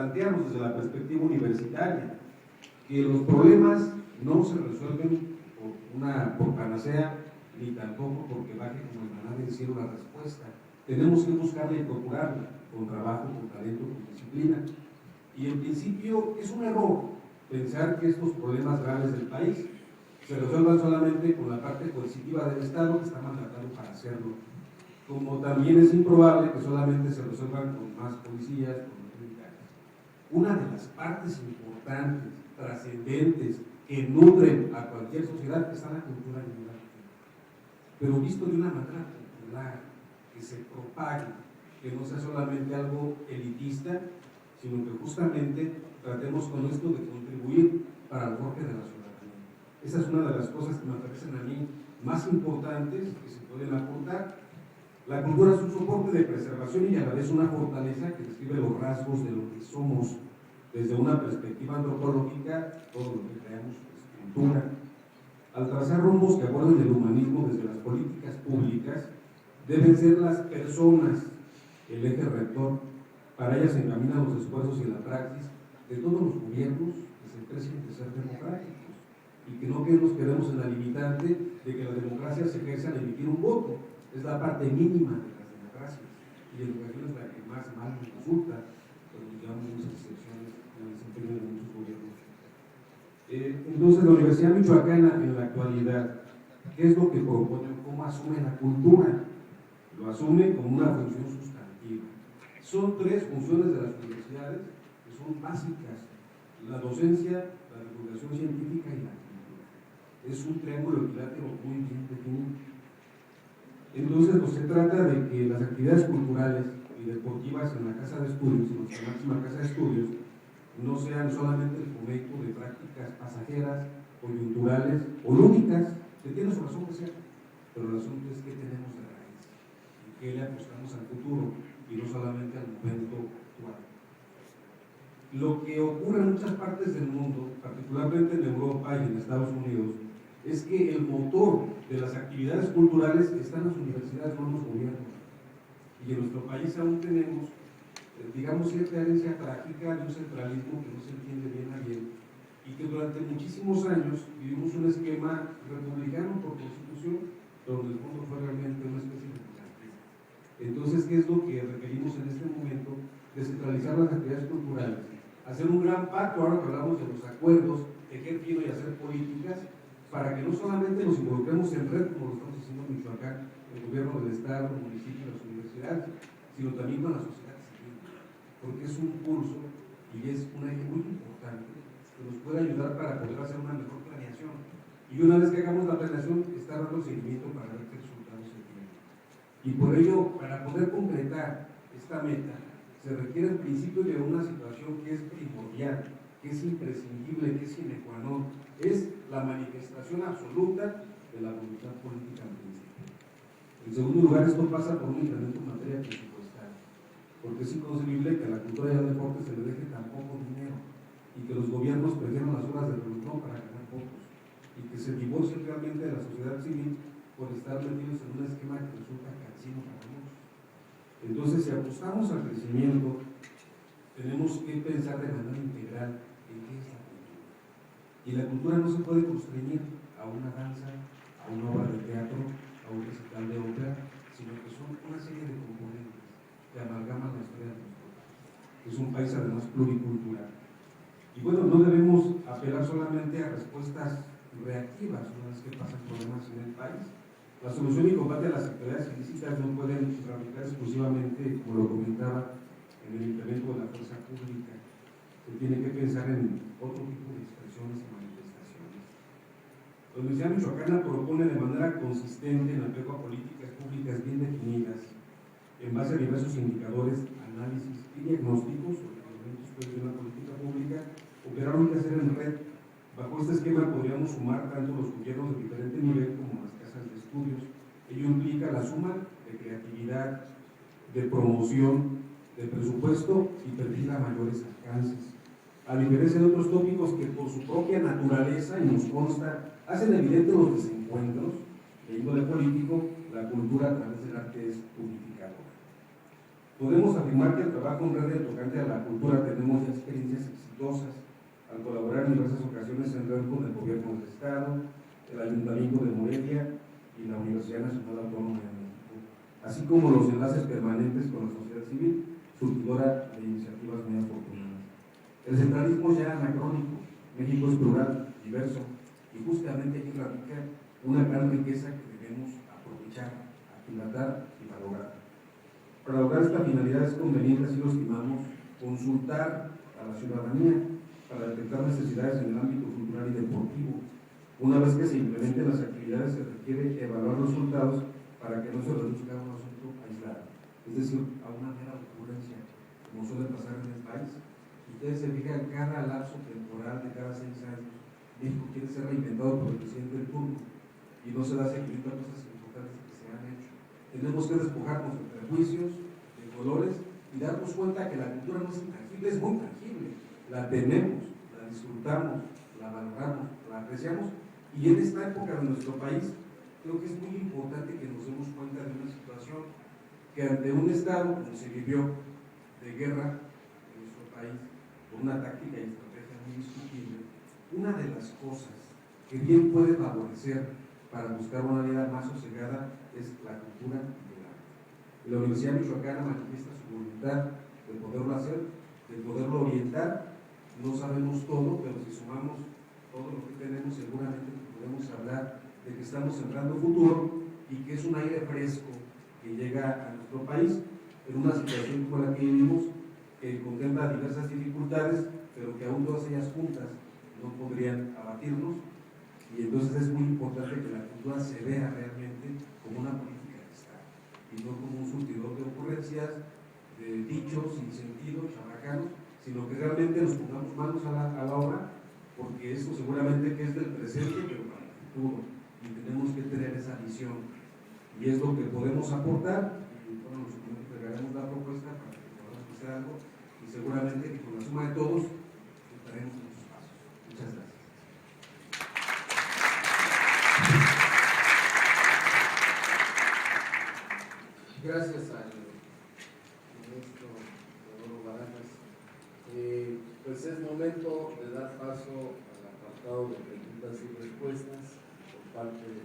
plantearnos desde la perspectiva universitaria, que los problemas no se resuelven por panacea, ni tampoco porque baje como el maná del cielo la respuesta. Tenemos que buscarla y procurarla, con trabajo, con talento, con disciplina. Y en principio es un error pensar que estos problemas graves del país se resuelvan solamente con la parte coercitiva del Estado que está mandatado para hacerlo. Como también es improbable que solamente se resuelvan con más policías, con más militares. Una de las partes importantes, trascendentes, que nutren a cualquier sociedad está la cultura y el arte. Pero visto de una manera popular, que se propague, que no sea solamente algo elitista, sino que justamente tratemos con esto de contribuir para el forje de la ciudadanía. Esa es una de las cosas que me parecen a mí más importantes que se pueden aportar. La cultura es un soporte de preservación y a la vez una fortaleza que describe los rasgos de lo que somos. Desde una perspectiva antropológica, todo lo que creamos es cultura. Al trazar rumbos que aborden el humanismo desde las políticas públicas, deben ser las personas el eje rector. Para ellas se encaminan los esfuerzos y la praxis de todos los gobiernos que se precien de ser democráticos y que no nos quedemos en la limitante de que la democracia se ejerce al emitir un voto. Es la parte mínima de las democracias y en ocasiones la que más mal nos resulta, pero digamos muchas excepciones en el desempeño de muchos gobiernos. Entonces la Universidad Michoacana en la actualidad, ¿qué es lo que propone? ¿Cómo asume la cultura? Lo asume como una función sustantiva. Son tres funciones de las universidades que son básicas: la docencia, la divulgación científica y la cultura. Es un triángulo equilátero muy bien definido. Entonces, pues, se trata de que las actividades culturales y deportivas en la casa de estudios, en nuestra máxima casa de estudios, no sean solamente el fomento de prácticas pasajeras, coyunturales o lúdicas, que tiene su razón de ser, pero el asunto es qué tenemos de raíz y qué le apostamos al futuro y no solamente al momento actual. Lo que ocurre en muchas partes del mundo, particularmente en Europa y en Estados Unidos, es que el motor de las actividades culturales está en las universidades, no en los gobiernos. Y en nuestro país aún tenemos, digamos, cierta herencia trágica de un centralismo que no se entiende bien a bien, y que durante muchísimos años vivimos un esquema republicano por constitución, donde el fondo fue realmente una especie de monarquía. Entonces, ¿qué es lo que requerimos en este momento? Descentralizar las actividades culturales, hacer un gran pacto, ahora que hablamos de los acuerdos, tejer fino y hacer políticas, para que no solamente nos involucremos en red, como lo estamos haciendo en Michoacán, el gobierno del Estado, el municipio y las universidades, sino también con la sociedad civil, porque es un curso y es un eje muy importante que nos puede ayudar para poder hacer una mejor planeación. Y una vez que hagamos la planeación, estar dando seguimiento para ver qué resultados se tienen. Y por ello, para poder concretar esta meta, se requiere en principio de una situación que es primordial, que es imprescindible, que es sine qua non, es la manifestación absoluta de la voluntad política en principio. En segundo lugar, esto pasa por un incremento en materia presupuestaria, porque es inconcebible que a la cultura y al deporte se le deje tan poco dinero y que los gobiernos prefieran las horas de reloj para ganar pocos y que se divorcien realmente de la sociedad civil por estar metidos en un esquema que resulta cansino para muchos. Entonces, si apostamos al crecimiento, tenemos que pensar de manera integral en qué es la cultura. Y la cultura no se puede constreñir a una danza, a una obra de teatro, a un recital de ópera, sino que son una serie de componentes que amalgaman la historia de nuestro país. Es un país además pluricultural. Y bueno, no debemos apelar solamente a respuestas reactivas una vez que pasan problemas en el país. La solución y combate a las actividades ilícitas no pueden radicar exclusivamente, como lo comentaba, en el incremento de la fuerza pública. Se tiene que pensar en otro tipo de expresiones y manifestaciones. La Universidad Michoacana propone de manera consistente, en apego a políticas públicas bien definidas, en base a diversos indicadores, análisis y diagnósticos sobre elementos de una política pública, operar un que hacer en red. Bajo este esquema podríamos sumar tanto los gobiernos de diferente nivel como las casas de estudios. Ello implica la suma de creatividad, de promoción, de presupuesto y perfila mayores alcances. A diferencia de otros tópicos que por su propia naturaleza, y nos consta, hacen evidentes los desencuentros de índole político, la cultura a través del arte es unificadora. Podemos afirmar que el trabajo en red tocante a la cultura tenemos ya experiencias exitosas al colaborar en diversas ocasiones en red con el gobierno del Estado, el Ayuntamiento de Morelia y la Universidad Nacional Autónoma de México, así como los enlaces permanentes con la sociedad civil, surtidora de iniciativas muy afortunadas. El centralismo ya anacrónico, México es plural, diverso, y justamente aquí radica una gran riqueza que debemos aprovechar, aquilatar y valorar. Para lograr esta finalidad es conveniente, así lo estimamos, consultar a la ciudadanía para detectar necesidades en el ámbito cultural y deportivo. Una vez que se implementen las actividades, se requiere evaluar los resultados para que no se reduzca a un asunto aislado, es decir, a una mera ocurrencia, como suele pasar en el país. Si ustedes se fijan, cada lapso temporal de cada 6 años, México quiere ser reinventado por el presidente del turno y no se da seguimiento a cosas importantes que se han hecho. Tenemos que despojarnos de prejuicios, de colores y darnos cuenta que la cultura no es intangible, es muy tangible. La tenemos, la disfrutamos, la valoramos, la apreciamos, y en esta época de nuestro país creo que es muy importante que nos demos cuenta de una situación que ante un estado como se vivió de guerra en nuestro país, por una táctica y estrategia muy discutible, una de las cosas que bien puede favorecer para buscar una vida más sosegada es la cultura y el arte. La Universidad Michoacana manifiesta su voluntad de poderlo hacer, de poderlo orientar. No sabemos todo, pero si sumamos todo lo que tenemos, seguramente podemos hablar de que estamos sembrando futuro y que es un aire fresco que llega a nuestro país en una situación como la que vivimos, que contempla diversas dificultades, pero que aún todas ellas juntas no podrían abatirnos. Y entonces es muy importante que la cultura se vea realmente como una política de Estado y no como un surtidor de ocurrencias, de dichos sin sentido, chabacanos, sino que realmente nos pongamos manos a la obra, porque esto seguramente que es del presente, pero para el futuro, y tenemos que tener esa visión, y es lo que podemos aportar. Y bueno, nosotros entregaremos la propuesta para que podamos hacer algo, y seguramente que con la suma de todos estaremos muchos pasos. Muchas gracias. Gracias al ministro Teodoro Barajas. Pues es momento de dar paso al apartado de preguntas y respuestas por parte de